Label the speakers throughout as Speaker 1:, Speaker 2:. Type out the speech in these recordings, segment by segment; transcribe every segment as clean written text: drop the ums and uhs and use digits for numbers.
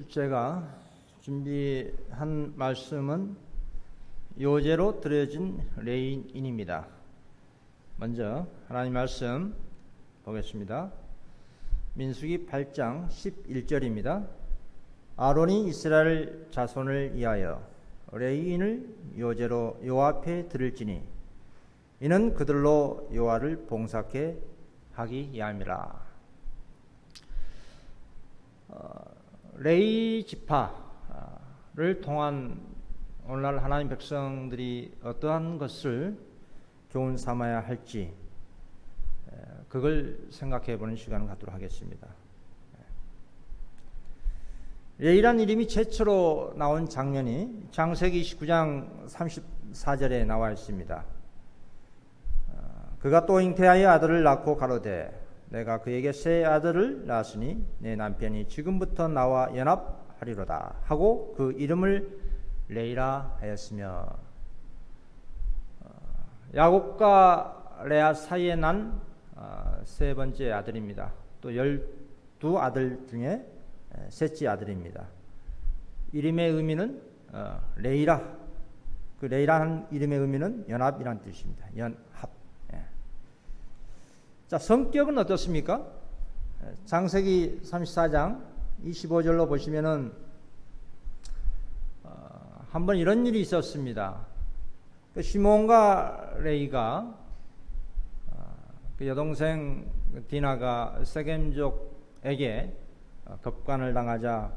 Speaker 1: 제가 준비한 말씀은 요제로 드려진 레위인입니다. 먼저 하나님 말씀 보겠습니다. 민수기 8장 11절입니다. 아론이 이스라엘 자손을 위하여 레위인을 요제로 여호와 앞에 드릴지니 이는 그들로 여호와를 봉사케 하기 위함이라. 레위 지파를 통한 오늘날 하나님 백성들이 어떠한 것을 교훈 삼아야 할지 그걸 생각해 보는 시간을 갖도록 하겠습니다. 레위란 이름이 최초로 나온 장면이 창세기 29장 34절에 나와 있습니다. 그가 또 잉태하여 아들을 낳고 가로되 내가 그에게 새 아들을 낳았으니 내 남편이 지금부터 나와 연합하리로다 하고 그 이름을 레이라 하였으며, 야곱과 레아 사이에 난 세 번째 아들입니다. 또 12아들 중에 셋째 아들입니다. 이름의 의미는 레이라, 그 레이라는 이름의 의미는 연합이라는 뜻입니다. 연합. 자, 성격은 어떻습니까? 창세기 34장 25절로 보시면은 한번 이런 일이 있었습니다. 그 시몬과 레이가 그 여동생 디나가 세겜족에게 겁간을 당하자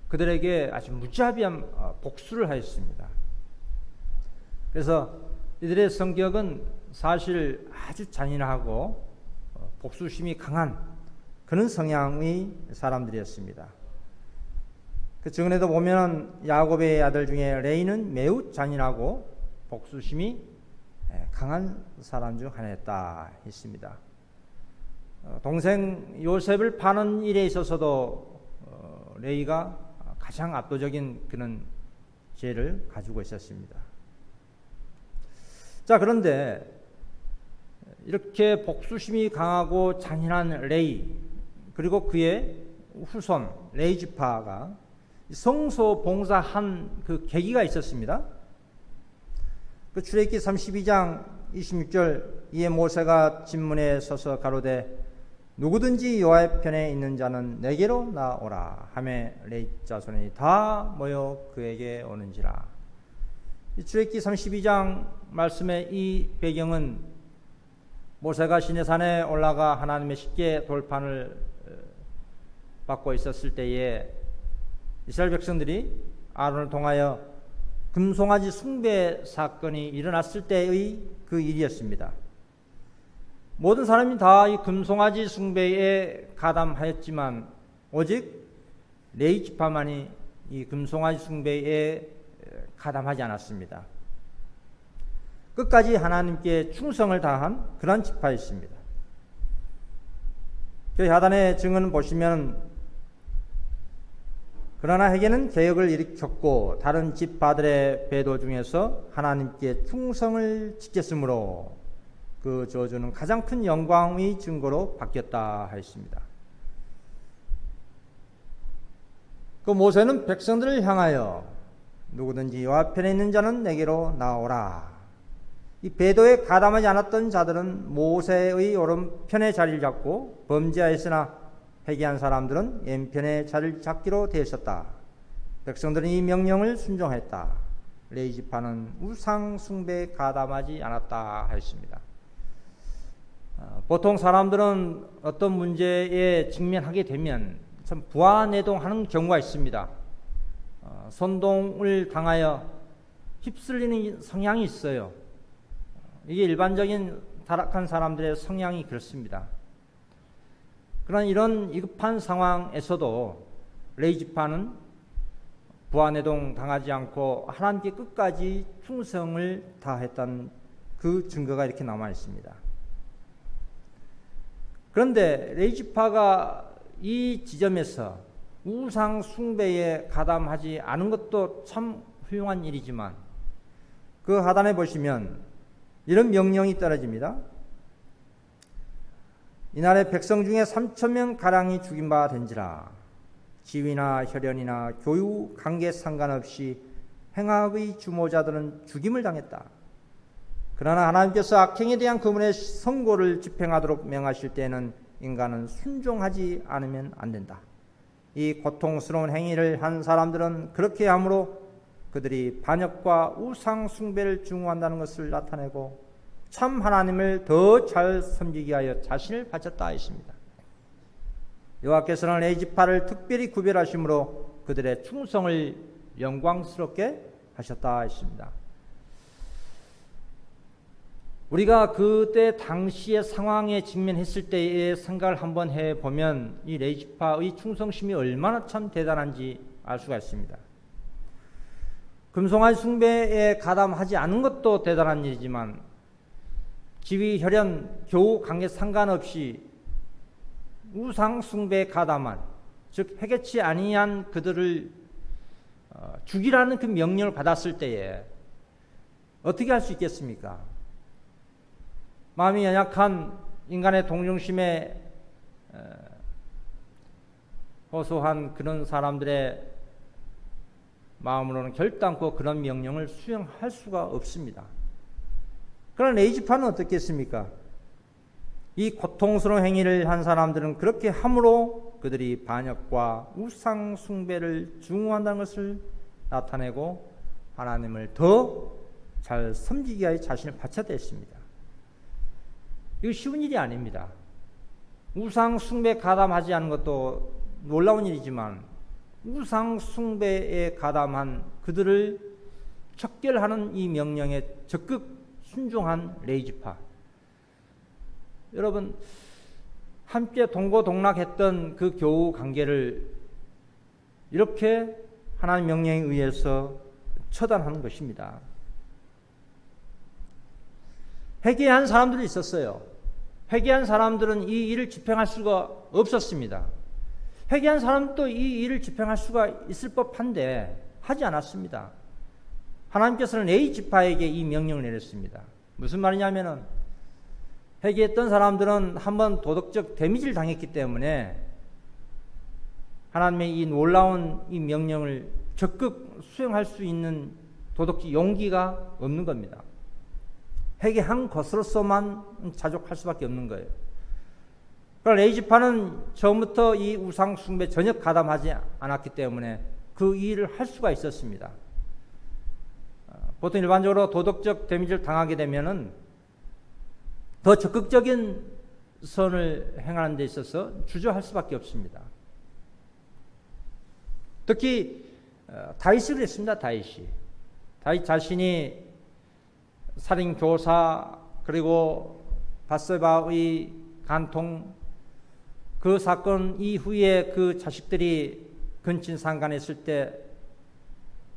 Speaker 1: 그들에게 아주 무자비한 복수를 하였습니다. 그래서 이들의 성격은 사실 아주 잔인하고 복수심이 강한 그런 성향의 사람들이었습니다. 그 증언에도 보면 야곱의 아들 중에 레이는 매우 잔인하고 복수심이 강한 사람 중 하나였다 했습니다. 동생 요셉을 파는 일에 있어서도 레이가 가장 압도적인 그런 죄를 가지고 있었습니다. 자, 그런데 이렇게 복수심이 강하고 잔인한 레이, 그리고 그의 후손 레위 지파가 성소 봉사한 그 계기가 있었습니다. 그 출애굽기 32장 26절 이에 모세가 진문에 서서 가로되 누구든지 여호와의 편에 있는 자는 내게로 나오라 하매 레위 자손이 다 모여 그에게 오는지라. 출애굽기 32장 말씀의 이 배경은 모세가 시내산에 올라가 하나님의 십계 돌판을 받고 있었을 때에 이스라엘 백성들이 아론을 통하여 금송아지 숭배 사건이 일어났을 때의 그 일이었습니다. 모든 사람이 다 이 금송아지 숭배에 가담하였지만 오직 레위 지파만이 이 금송아지 숭배에 가담하지 않았습니다. 끝까지 하나님께 충성을 다한 그런 지파였습니다. 그 하단의 증언을 보시면 그러나 회개는 개혁을 일으켰고 다른 지파들의 배도 중에서 하나님께 충성을 지켰으므로 그 저주는 가장 큰 영광의 증거로 바뀌었다 하였습니다. 그 모세는 백성들을 향하여 누구든지 여호와 편에 있는 자는 내게로 나오라. 이 배도에 가담하지 않았던 자들은 모세의 오른편에 자리를 잡고 범죄하였으나 회개한 사람들은 왼편에 자리를 잡기로 되었었다. 백성들은 이 명령을 순종했다. 레위 지파는 우상 숭배에 가담하지 않았다 하였습니다. 보통 사람들은 어떤 문제에 직면하게 되면 참 부안해동하는 경우가 있습니다. 선동을 당하여 휩쓸리는 성향이 있어요. 이게 일반적인 타락한 사람들의 성향이 그렇습니다. 그러나 이런 위급한 상황에서도 레위 지파는 부안해동 당하지 않고 하나님께 끝까지 충성을 다했던 그 증거가 이렇게 남아 있습니다. 그런데 레위 지파가 이 지점에서 우상 숭배에 가담하지 않은 것도 참 훌륭한 일이지만 그 하단에 보시면 이런 명령이 떨어집니다. 이날에 백성 중에 3,000명 가량이 죽인 바 된지라. 지위나 혈연이나 교육 관계 상관없이 행악의 주모자들은 죽임을 당했다. 그러나 하나님께서 악행에 대한 그분의 선고를 집행하도록 명하실 때에는 인간은 순종하지 않으면 안 된다. 이 고통스러운 행위를 한 사람들은 그렇게 함으로 그들이 반역과 우상 숭배를 중후한다는 것을 나타내고 참 하나님을 더 잘 섬기기 위하여 자신을 바쳤다 했습니다. 여호와께서는 레위지파를 특별히 구별하심으로 그들의 충성을 영광스럽게 하셨다 했습니다. 우리가 그때 당시의 상황에 직면했을 때의 생각을 한번 해보면 이 레위지파의 충성심이 얼마나 참 대단한지 알 수가 있습니다. 금송아지 숭배에 가담하지 않은 것도 대단한 일이지만 지위, 혈연, 교우, 관계 상관없이 우상 숭배에 가담한, 즉 회개치 아니한 그들을 죽이라는 그 명령을 받았을 때에 어떻게 할 수 있겠습니까? 마음이 연약한 인간의 동정심에 호소한 그런 사람들의 마음으로는 결단코 그런 명령을 수행할 수가 없습니다. 그러나 레위지파는 어떻겠습니까? 이 고통스러운 행위를 한 사람들은 그렇게 함으로 그들이 반역과 우상 숭배를 중후한다는 것을 나타내고 하나님을 더 잘 섬기기 위하여 자신을 바쳤다 했습니다. 이거 쉬운 일이 아닙니다. 우상 숭배에 가담하지 않은 것도 놀라운 일이지만 우상 숭배에 가담한 그들을 척결하는 이 명령에 적극 순종한 레위지파. 여러분, 함께 동고동락했던 그 교우 관계를 이렇게 하나님 명령에 의해서 처단하는 것입니다. 회개한 사람들이 있었어요. 회개한 사람들은 이 일을 집행할 수가 없었습니다. 회개한 사람도 이 일을 집행할 수가 있을 법한데 하지 않았습니다. 하나님께서는 레위지파에게 이 명령을 내렸습니다. 무슨 말이냐면은 회개했던 사람들은 한번 도덕적 데미지를 당했기 때문에 하나님의 이 놀라운 이 명령을 적극 수행할 수 있는 도덕적 용기가 없는 겁니다. 회개한 것으로서만 자족할 수밖에 없는 거예요. 그러나 레위지파는 처음부터 이 우상 숭배 전혀 가담하지 않았기 때문에 그 일을 할 수가 있었습니다. 보통 일반적으로 도덕적 데미지를 당하게 되면은 더 적극적인 선을 행하는 데 있어서 주저할 수밖에 없습니다. 특히 다윗이 그랬습니다. 다윗 자신이 살인 교사 그리고 밧세바의 간통 그 사건 이후에 그 자식들이 근친상간했을 때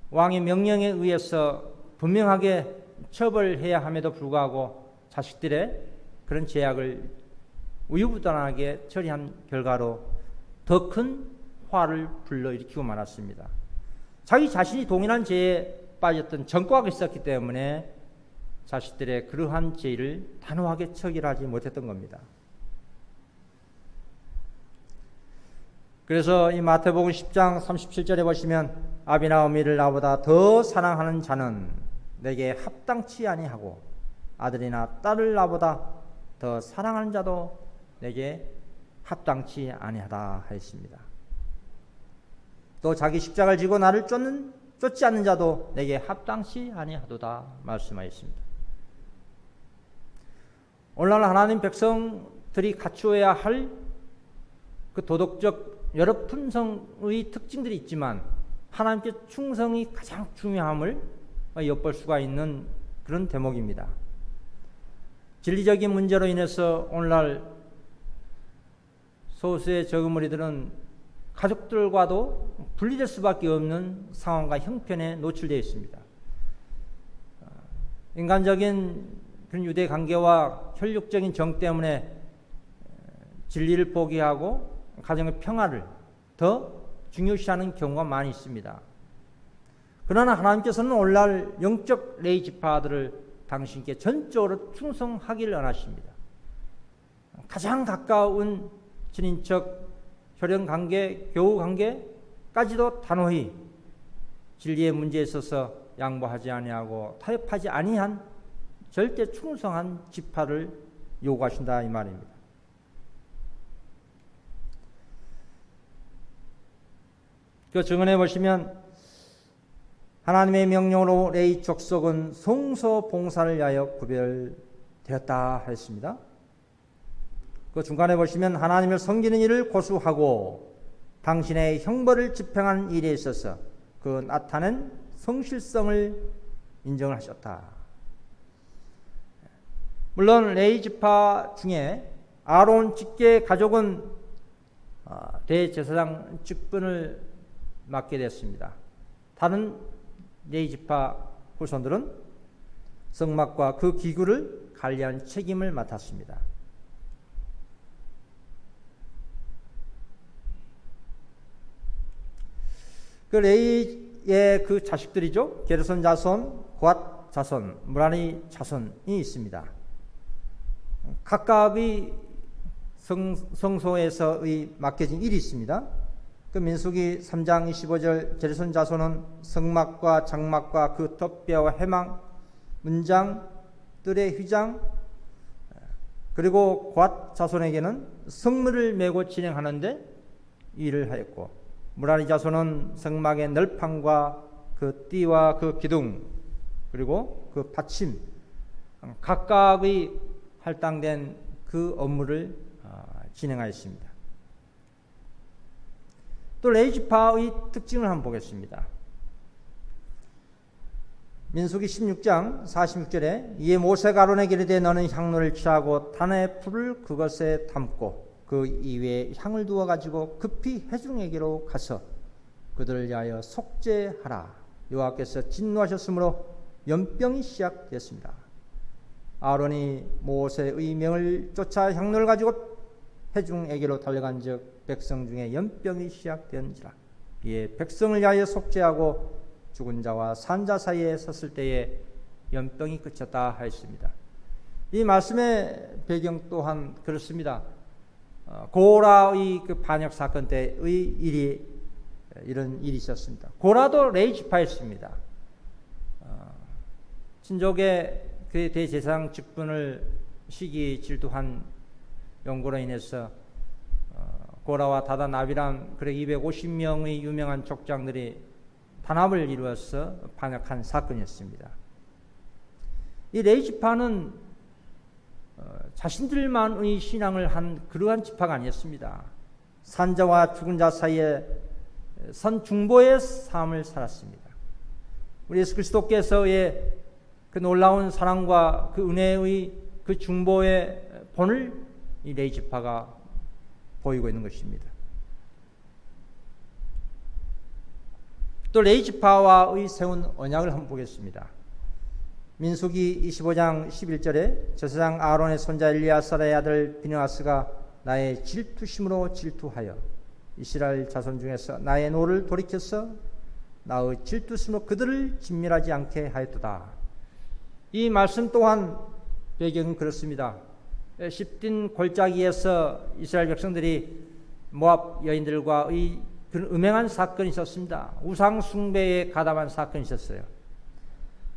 Speaker 1: 왕의 명령에 의해서 분명하게 처벌해야 함에도 불구하고 자식들의 그런 제약을 우유부단하게 처리한 결과로 더 큰 화를 불러일으키고 말았습니다. 자기 자신이 동일한 죄에 빠졌던 전과가 있었기 때문에 자식들의 그러한 죄를 단호하게 처벌하지 못했던 겁니다. 그래서 이 마태복음 10장 37절에 보시면 아비나 어미를 나보다 더 사랑하는 자는 내게 합당치 아니하고 아들이나 딸을 나보다 더 사랑하는 자도 내게 합당치 아니하다 하였습니다. 또 자기 십자가를 지고 나를 쫓지 않는 자도 내게 합당치 아니하도다 말씀하였습니다. 오늘날 하나님 백성들이 갖추어야 할 그 도덕적 여러 품성의 특징들이 있지만 하나님께 충성이 가장 중요함을 엿볼 수가 있는 그런 대목입니다. 진리적인 문제로 인해서 오늘날 소수의 적은무리들은 가족들과도 분리될 수밖에 없는 상황과 형편에 노출되어 있습니다. 인간적인 그런 유대 관계와 혈육적인 정 때문에 진리를 포기하고 가정의 평화를 더 중요시하는 경우가 많이 있습니다. 그러나 하나님께서는 오늘날 영적 레위지파들을 당신께 전적으로 충성하기를 원하십니다. 가장 가까운 친인척, 혈연관계, 교우관계, 끝까지도 단호히 진리의 문제에 있어서 양보하지 아니하고 타협하지 아니한 절대 충성한 지파를 요구하신다 이 말입니다. 그 증언해 보시면 하나님의 명령으로 레위 족속은 성소봉사를 위하여 구별되었다 했습니다. 그 중간에 보시면 하나님을 섬기는 일을 고수하고 당신의 형벌을 집행하는 일에 있어서 그 나타낸 성실성을 인정을 하셨다. 물론 레위 지파 중에 아론 직계 가족은 대제사장 직분을 맡게 됐습니다. 다른 레위 지파 후손들은 성막과 그 기구를 관리하는 책임을 맡았습니다. 그 레위의 그 자식들이죠. 게르손 자손, 고앗 자손, 무라리 자손이 있습니다. 각각의 성소에서의 맡겨진 일이 있습니다. 그 민수기 3장 25절 게르손 자손은 성막과 장막과 그 덮배와 해망, 문장, 뜰의 휘장, 그리고 고앗 자손에게는 성물을 메고 진행하는데 일을 하였고, 무라리 자손은 성막의 널판과 그 띠와 그 기둥 그리고 그 받침 각각의 할당된 그 업무를 진행하였습니다. 또 레위 지파의 특징을 한번 보겠습니다. 민수기 16장 46절에 이에 모세가 아론에게 이르되 너는 향로를 취하고 단의 풀을 그것에 담고 그 이외에 향을 두어 가지고 급히 회중에게로 가서 그들을 위하여 속죄하라. 여호와께서 진노하셨으므로 연병이 시작됐습니다. 아론이 모세의 명을 쫓아 향로를 가지고 회중에게로 달려간즉 백성 중에 연병이 시작되었는지라. 이에 백성을 위하여 속죄하고 죽은 자와 산 자 사이에 섰을 때에 연병이 그쳤다 하였습니다. 이 말씀의 배경 또한 그렇습니다. 고라의 그 반역 사건 때의 일이 이런 일이 있었습니다. 고라도 레위 지파였습니다. 친족의 그 대제사장 직분을 시기 질투한 연고로 인해서 고라와 다단 아비람 그리고 250명의 유명한 족장들이 단합을 이루어서 반역한 사건이었습니다. 이 레위 지파는 자신들만의 신앙을 한 그러한 지파가 아니었습니다. 산자와 죽은 자 사이에 선 중보의 삶을 살았습니다. 우리 예수 그리스도께서의 그 놀라운 사랑과 그 은혜의 그 중보의 본을 이 레위 지파가 보이고 있는 것입니다. 또 레위 지파와의 세운 언약을 한번 보겠습니다. 민수기 25장 11절에 제사장 아론의 손자 엘리야사의 아들 비느하스가 나의 질투심으로 질투하여 이스라엘 자손 중에서 나의 노를 돌이켜서 나의 질투심으로 그들을 진멸하지 않게 하였도다. 이 말씀 또한 배경은 그렇습니다. 십딘 골짜기에서 이스라엘 백성들이 모압 여인들과의 그런 음행한 사건이 있었습니다. 우상 숭배에 가담한 사건이 있었어요.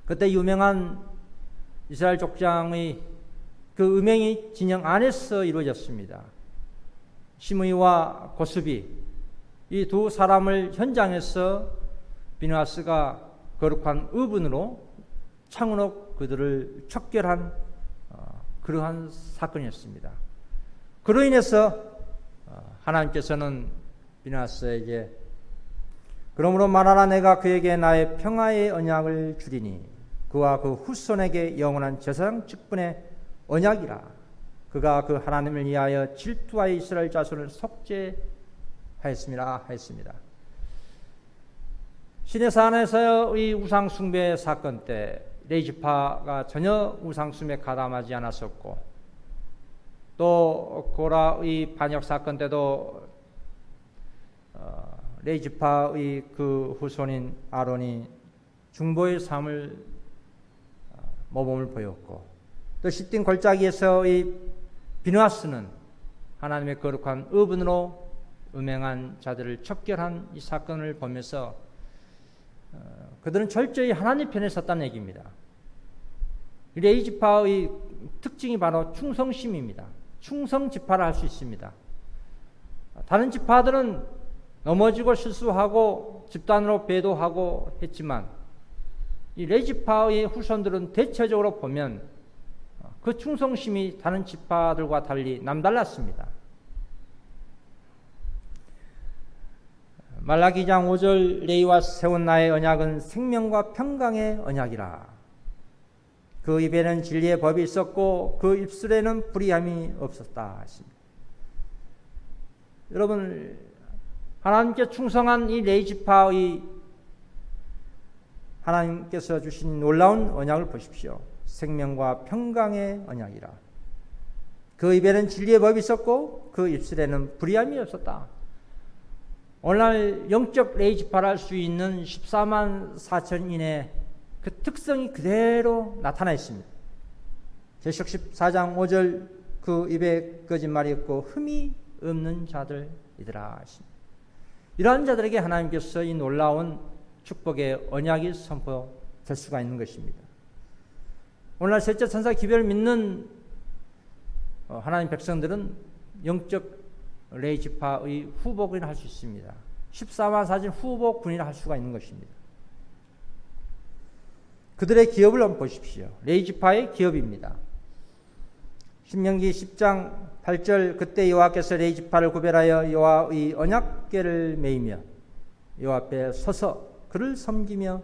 Speaker 1: 그때 유명한 이스라엘 족장의 그 음행이 진영 안에서 이루어졌습니다. 시므이와 고스비 이 두 사람을 현장에서 비느하스가 거룩한 의분으로 창으로 그들을 척결한 그러한 사건이었습니다. 그로 인해서 하나님께서는 비느하스에게 그러므로 말하라 내가 그에게 나의 평화의 언약을 주리니 그와 그 후손에게 영원한 제사장 직분의 언약이라. 그가 그 하나님을 위하여 질투하여 이스라엘 자손을 속죄하였습니다. 하였습니다. 시내산에서의 우상 숭배 사건 때 레위 지파가 전혀 우상 숭배에 가담하지 않았었고, 또 고라의 반역 사건 때도 레위 지파의 그 후손인 아론이 중보의 삶을 모범을 보였고, 또 십딘 골짜기에서의 비느하스는 하나님의 거룩한 의분으로 음행한 자들을 척결한 이 사건을 보면서 그들은 철저히 하나님 편에 섰다는 얘기입니다. 레위 지파의 특징이 바로 충성심입니다. 충성 지파를 할 수 있습니다. 다른 지파들은 넘어지고 실수하고 집단으로 배도하고 했지만 이 레위 지파의 후손들은 대체적으로 보면 그 충성심이 다른 지파들과 달리 남달랐습니다. 말라기 2장 5절 레위와 세운 나의 언약은 생명과 평강의 언약이라. 그 입에는 진리의 법이 있었고 그 입술에는 불의함이 없었다 하십니다. 여러분, 하나님께 충성한 이 레위 지파의 하나님께서 주신 놀라운 언약을 보십시오. 생명과 평강의 언약이라. 그 입에는 진리의 법이 있었고 그 입술에는 불의함이 없었다. 오늘날 영적 레위 지파를 할 수 있는 14만 4천인의 그 특성이 그대로 나타나 있습니다. 계시록 14장 5절 그 입에 거짓말이 없고 흠이 없는 자들이더라 하십니다. 이러한 자들에게 하나님께서 이 놀라운 축복의 언약이 선포될 수가 있는 것입니다. 오늘날 셋째 천사 기별을 믿는 하나님 백성들은 영적 레위 지파의 후보군이라 할 수 있습니다. 14만 4천 후보군이라 할 수가 있는 것입니다. 그들의 기업을 한번 보십시오. 레위 지파의 기업입니다. 신명기 10장 8절 그때 여호와께서 레위 지파를 구별하여 여호와의 언약궤를 메이며 여호와 앞에 서서 그를 섬기며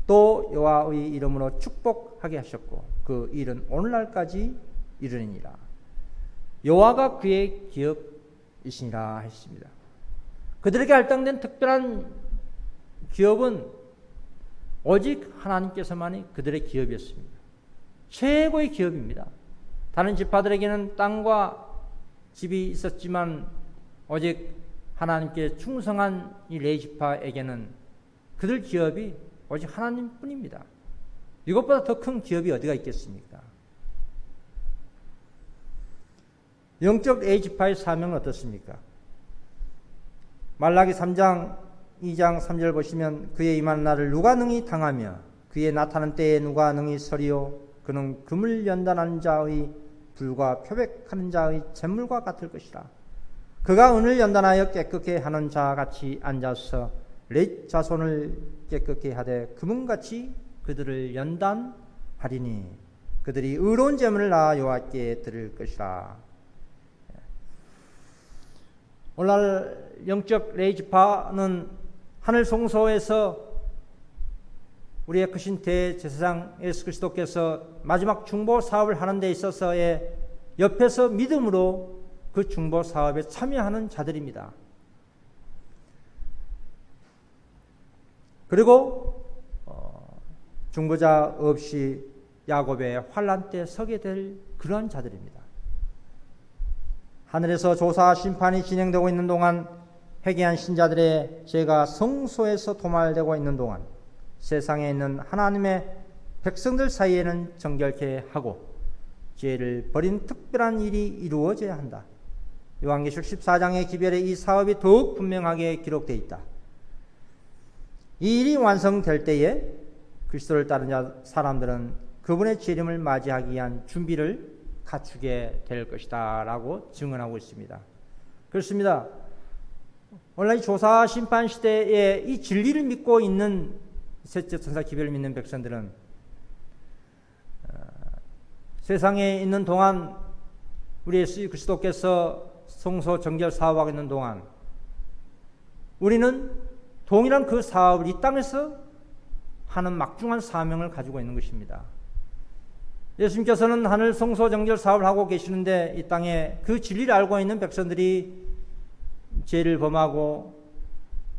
Speaker 1: 또 여호와의 이름으로 축복하게 하셨고 그 일은 오늘날까지 이르니라. 여호와가 그의 기업이시니라 했습니다. 그들에게 할당된 특별한 기업은 오직 하나님께서만이 그들의 기업이었습니다. 최고의 기업입니다. 다른 지파들에게는 땅과 집이 있었지만 오직 하나님께 충성한 이 레위 지파에게는 그들 기업이 오직 하나님뿐입니다. 이것보다 더 큰 기업이 어디가 있겠습니까? 영적 레위 지파의 사명은 어떻습니까? 말라기 3장 2장 3절 보시면 그의 임하는 날을 누가 능히 당하며 그의 나타나는 때에 누가 능히 서리요 그는 금을 연단하는 자의 불과 표백하는 자의 잿물과 같을 것이라. 그가 은을 연단하여 깨끗게 하는 자 같이 앉아서 레위 자손을 깨끗게 하되 금은같이 그들을 연단하리니 그들이 의로운 제물을 낳아 여호와께 드릴 것이라. 오늘날 영적 레위 지파는 하늘 성소에서 우리의 크신 대제사장 예수 그리스도께서 마지막 중보 사업을 하는 데 있어서의 옆에서 믿음으로 그 중보 사업에 참여하는 자들입니다. 그리고 중보자 없이 야곱의 환난 때 서게 될 그러한 자들입니다. 하늘에서 조사 심판이 진행되고 있는 동안 회개한 신자들의 죄가 성소에서 도말되고 있는 동안 세상에 있는 하나님의 백성들 사이에는 정결케 하고 죄를 버린 특별한 일이 이루어져야 한다. 요한계시록 14장의 기별에 이 사업이 더욱 분명하게 기록되어 있다. 이 일이 완성될 때에 그리스도를 따르는 사람들은 그분의 재림을 맞이하기 위한 준비를 갖추게 될 것이다 라고 증언하고 있습니다. 그렇습니다. 오늘날 조사 심판 시대에 이 진리를 믿고 있는 셋째 천사 기별을 믿는 백성들은 세상에 있는 동안 우리 예수 그리스도께서 성소 정결 사업하고 있는 동안 우리는 동일한 그 사업을 이 땅에서 하는 막중한 사명을 가지고 있는 것입니다. 예수님께서는 하늘 성소 정결 사업을 하고 계시는데 이 땅에 그 진리를 알고 있는 백성들이 죄를 범하고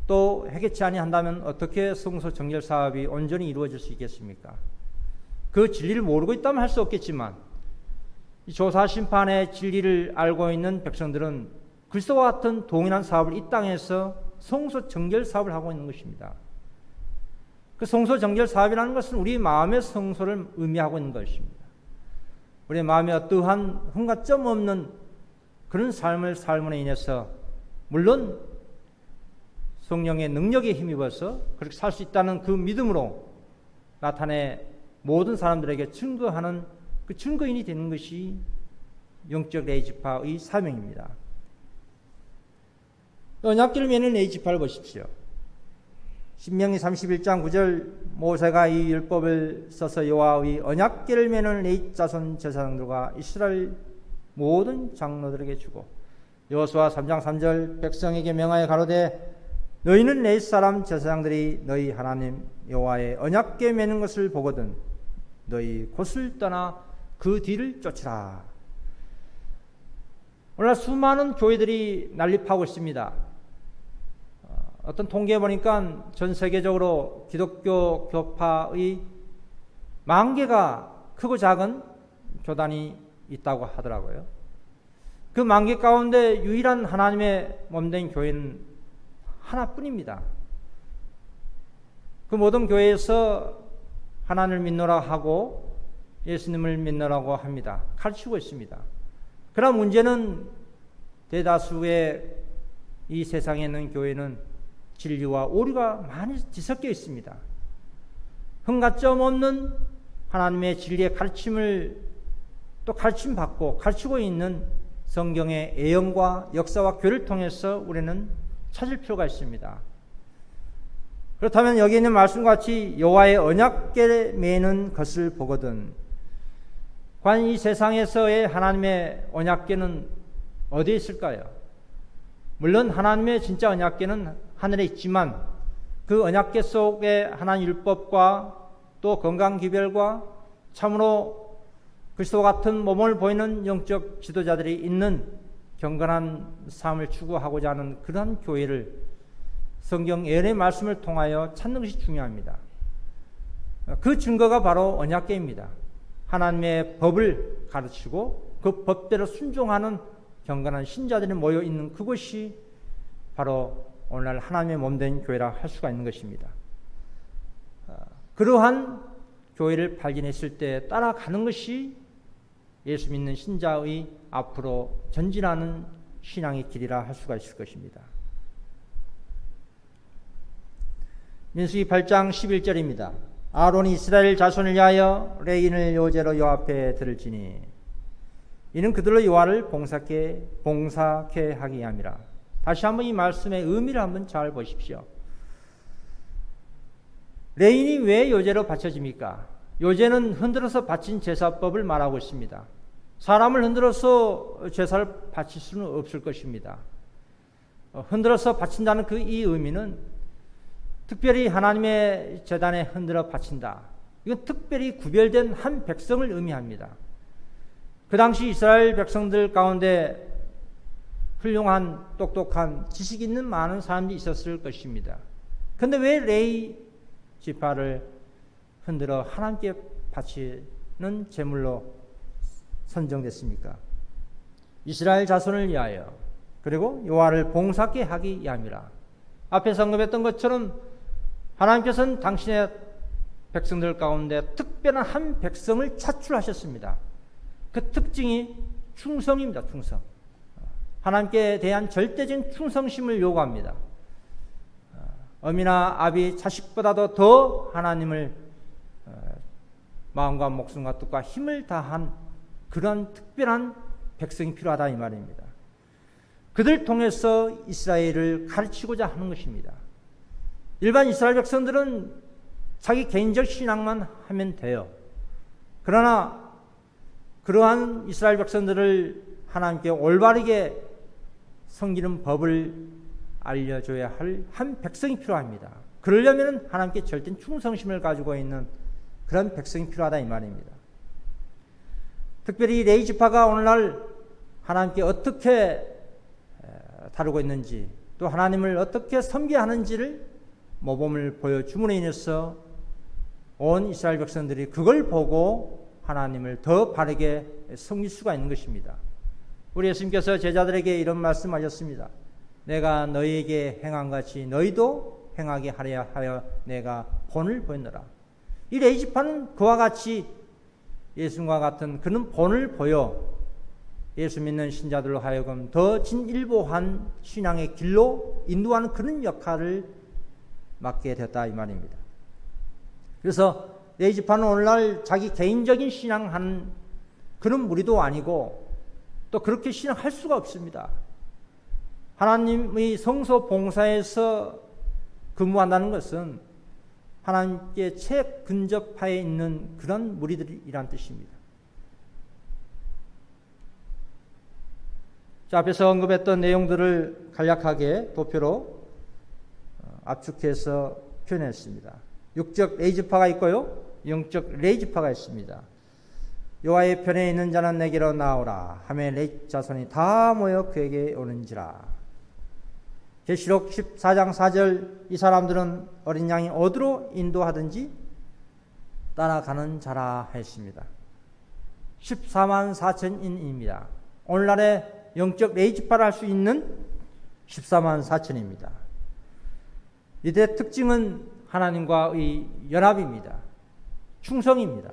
Speaker 1: 또 회개치 아니한다면 어떻게 성소 정결 사업이 온전히 이루어질 수 있겠습니까? 그 진리를 모르고 있다면 할 수 없겠지만 이 조사 심판의 진리를 알고 있는 백성들은 그리스도와 같은 동일한 사업을 이 땅에서 성소 정결 사업을 하고 있는 것입니다. 그 성소 정결 사업이라는 것은 우리 마음의 성소를 의미하고 있는 것입니다. 우리 마음에 어떠한 흠과 점 없는 그런 삶을 삶으로 인해서 물론 성령의 능력에 힘입어서 그렇게 살 수 있다는 그 믿음으로 나타내 모든 사람들에게 증거하는 그 증거인이 되는 것이 영적 레이지파의 사명입니다. 언약궤를 매는 레이지파를 보십시오. 신명기 31장 9절 모세가 이 율법을 써서 여호와의 언약궤를 매는 레위 자손 제사장들과 이스라엘 모든 장로들에게 주고 여호수아 3장 3절 백성에게 명하여 가로되 너희는 레위 사람 제사장들이 너희 하나님 여호와의 언약궤 매는 것을 보거든 너희 곳을 떠나 그 뒤를 쫓으라. 오늘 수많은 교회들이 난립하고 있습니다. 어떤 통계에 보니까 전 세계적으로 기독교 교파의 10,000개가 크고 작은 교단이 있다고 하더라고요. 그 10,000개 가운데 유일한 하나님의 몸된 교회는 하나뿐입니다. 그 모든 교회에서 하나님을 믿노라 하고 예수님을 믿노라고 합니다. 가르치고 있습니다. 그러나 문제는 대다수의 이 세상에 있는 교회는 진리와 오류가 많이 뒤섞여 있습니다. 흥가점 없는 하나님의 진리의 가르침을 또 가르침 받고 가르치고 있는 성경의 애형과 역사와 교를 통해서 우리는 찾을 필요가 있습니다. 그렇다면 여기 있는 말씀과 같이 여호와의 언약궤 매는 것을 보거든 과연 이 세상에서의 하나님의 언약궤는 어디에 있을까요? 물론 하나님의 진짜 언약궤는 하늘에 있지만 그 언약궤 속에 하나님 율법과 또 건강기별과 참으로 그리스도와 같은 몸을 보이는 영적 지도자들이 있는 경건한 삶을 추구하고자 하는 그런 교회를 성경 예언의 말씀을 통하여 찾는 것이 중요합니다. 그 증거가 바로 언약궤입니다. 하나님의 법을 가르치고 그 법대로 순종하는 경건한 신자들이 모여 있는 그곳이 바로 오늘날 하나님의 몸된 교회라 할 수가 있는 것입니다. 그러한 교회를 발견했을 때 따라가는 것이 예수 믿는 신자의 앞으로 전진하는 신앙의 길이라 할 수가 있을 것입니다. 민수기 8장 11절입니다. 아론이 이스라엘 자손을 위하여 레인을 요제로 여호와 앞에 들을지니 이는 그들로 여호와를 봉사케 하게 함이라. 다시 한번 이 말씀의 의미를 한번 잘 보십시오. 레인이 왜 요제로 바쳐집니까? 요제는 흔들어서 바친 제사법을 말하고 있습니다. 사람을 흔들어서 제사를 바칠 수는 없을 것입니다. 흔들어서 바친다는 그 이 의미는 특별히 하나님의 제단에 흔들어 바친다. 이건 특별히 구별된 한 백성을 의미합니다. 그 당시 이스라엘 백성들 가운데 훌륭한 똑똑한 지식 있는 많은 사람들이 있었을 것입니다. 그런데 왜 레위 지파를 흔들어 하나님께 바치는 제물로 선정됐습니까? 이스라엘 자손을 위하여 그리고 여호와를 봉사케 하기 위함이라. 앞에 언급했던 것처럼 하나님께서는 당신의 백성들 가운데 특별한 한 백성을 차출하셨습니다. 그 특징이 충성입니다. 충성. 하나님께 대한 절대적인 충성심을 요구합니다. 어미나 아비 자식보다도 더 하나님을 마음과 목숨과 뜻과 힘을 다한 그런 특별한 백성이 필요하다 이 말입니다. 그들 통해서 이스라엘을 가르치고자 하는 것입니다. 일반 이스라엘 백성들은 자기 개인적 신앙만 하면 돼요. 그러나 그러한 이스라엘 백성들을 하나님께 올바르게 섬기는 법을 알려줘야 할 한 백성이 필요합니다. 그러려면 하나님께 절대 충성심을 가지고 있는 그런 백성이 필요하다 이 말입니다. 특별히 레위 지파가 오늘날 하나님께 어떻게 다루고 있는지 또 하나님을 어떻게 섬겨야 하는지를 모범을 보여줌으로 인해서 온 이스라엘 백성들이 그걸 보고 하나님을 더 바르게 섬길 수가 있는 것입니다. 우리 예수님께서 제자들에게 이런 말씀하셨습니다. 내가 너희에게 행한 같이 너희도 행하게 하려 하여 내가 본을 보였노라. 이 레위 지파는 그와 같이 예수님과 같은 그런 본을 보여 예수 믿는 신자들로 하여금 더 진일보한 신앙의 길로 인도하는 그런 역할을 맡게 됐다 이 말입니다. 그래서 레이지파는 오늘날 자기 개인적인 신앙하는 그런 무리도 아니고 또 그렇게 신앙할 수가 없습니다. 하나님의 성소 봉사에서 근무한다는 것은 하나님께 최근접하에 있는 그런 무리들이란 뜻입니다. 자, 앞에서 언급했던 내용들을 간략하게 도표로 압축해서 표현했습니다. 육적 레이지파가 있고요, 영적 레이지파가 있습니다. 여호와의 편에 있는 자는 내게로 나오라 하며 레이 자손이 다 모여 그에게 오는지라. 계시록 14장 4절, 이 사람들은 어린 양이 어디로 인도하든지 따라가는 자라 했습니다. 14만 4천인입니다. 오늘날의 영적 레이지파를 할 수 있는 14만 4천입니다. 이들의 특징은 하나님과의 연합입니다. 충성입니다.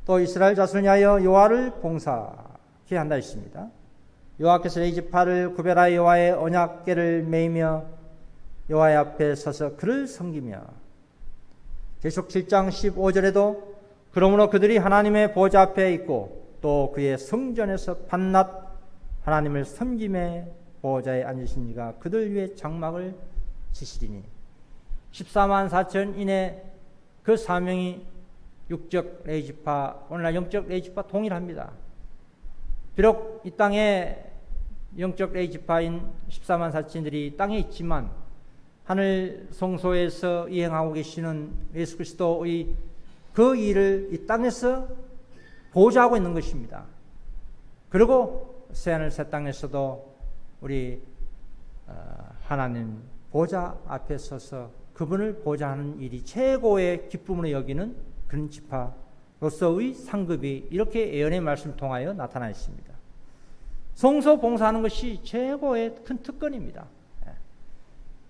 Speaker 1: 또 이스라엘 자손을 위하여 여호와를 봉사케 한다 했습니다. 여호와께서 레이지파를 구별하여 여호와의 언약궤를 메이며 여호와의 앞에 서서 그를 섬기며, 계시록 7장 15절에도 그러므로 그들이 하나님의 보좌 앞에 있고 또 그의 성전에서 밤낮 하나님을 섬김에 보좌에 앉으신 이가 그들 위에 장막을 치시리니. 14만 4천인의 그 사명이 육적 레이지파, 오늘날 영적 레이지파 동일합니다. 비록 이 땅에 영적 레이지파인 14만 4천들이 땅에 있지만 하늘 성소에서 이행하고 계시는 예수 그리스도의 그 일을 이 땅에서 보좌하고 있는 것입니다. 그리고 새하늘 새 땅에서도 우리 하나님 보좌 앞에 서서 그분을 보좌하는 일이 최고의 기쁨으로 여기는 그런 지파로서의 상급이 이렇게 예언의 말씀을 통하여 나타나 있습니다. 성소 봉사하는 것이 최고의 큰 특권입니다.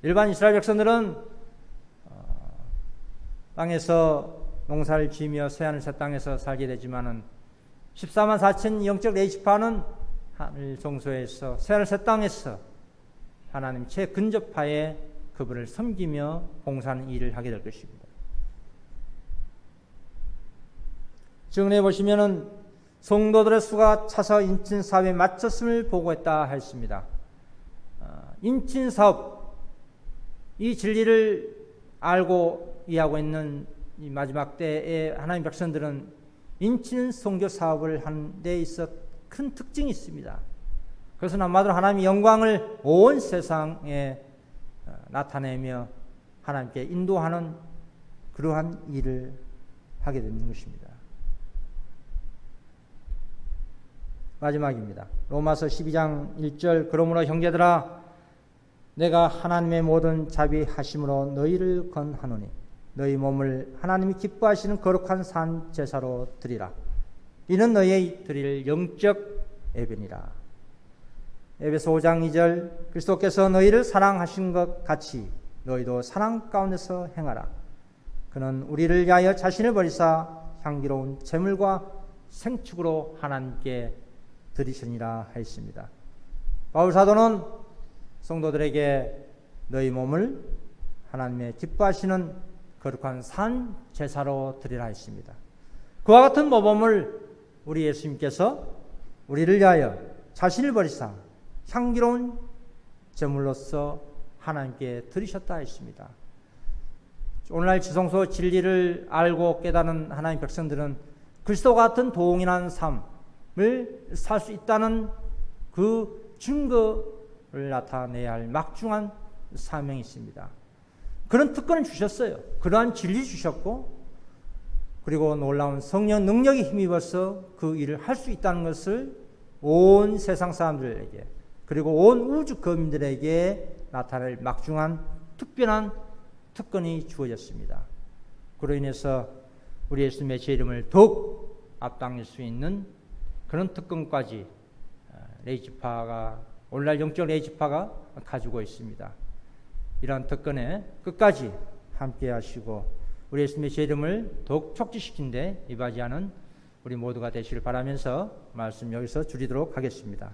Speaker 1: 일반 이스라엘 백성들은 땅에서 농사를 지으며 새하늘 새 땅에서 살게 되지만은 14만 4천 영적 레이지파는 하늘 성소에서 새하늘 새 땅에서 하나님 최근접하에 그분을 섬기며 봉사하는 일을 하게 될 것입니다. 증언해 보시면은 성도들의 수가 차서 인친사업에 마쳤음을 보고했다 했습니다. 인친사업, 이 진리를 알고 이해하고 있는 이 마지막 때의 하나님 백성들은 인친 선교 사업을 하는 데 있어 큰 특징이 있습니다. 그것은 한마디로 하나님의 영광을 온 세상에 나타내며 하나님께 인도하는 그러한 일을 하게 되는 것입니다. 마지막입니다. 로마서 12장 1절, 그러므로 형제들아 내가 하나님의 모든 자비하심으로 너희를 권하노니 너희 몸을 하나님이 기뻐하시는 거룩한 산 제사로 드리라. 이는 너희의 드릴 영적 예배니라. 에베소 5장 2절, 그리스도께서 너희를 사랑하신 것 같이 너희도 사랑 가운데서 행하라. 그는 우리를 위하여 자신을 버리사 향기로운 제물과 생축으로 하나님께 드리시니라 하였습니다. 바울 사도는 성도들에게 너희 몸을 하나님의 기뻐하시는 거룩한 산 제사로 드리라 했습니다. 그와 같은 모범을 우리 예수님께서 우리를 위하여 자신을 버리사 향기로운 제물로서 하나님께 드리셨다 했습니다. 오늘날 지성소 진리를 알고 깨닫는 하나님 백성들은 그리스도와 같은 동일한 삶을 살 수 있다는 그 증거를 나타내야 할 막중한 사명이 있습니다. 그런 특권을 주셨어요. 그러한 진리 주셨고, 그리고 놀라운 성령 능력에 힘입어서 그 일을 할 수 있다는 것을 온 세상 사람들에게, 그리고 온 우주 거민들에게 나타낼 막중한 특별한 특권이 주어졌습니다. 그로 인해서 우리 예수님의 제 이름을 더욱 앞당길 수 있는 그런 특권까지 레이지파가, 오늘날 영적 레이지파가 가지고 있습니다. 이러한 특권에 끝까지 함께 하시고 우리 예수님의 제 이름을 더욱 촉지시킨 데 임하지 않은 우리 모두가 되시길 바라면서 말씀 여기서 줄이도록 하겠습니다.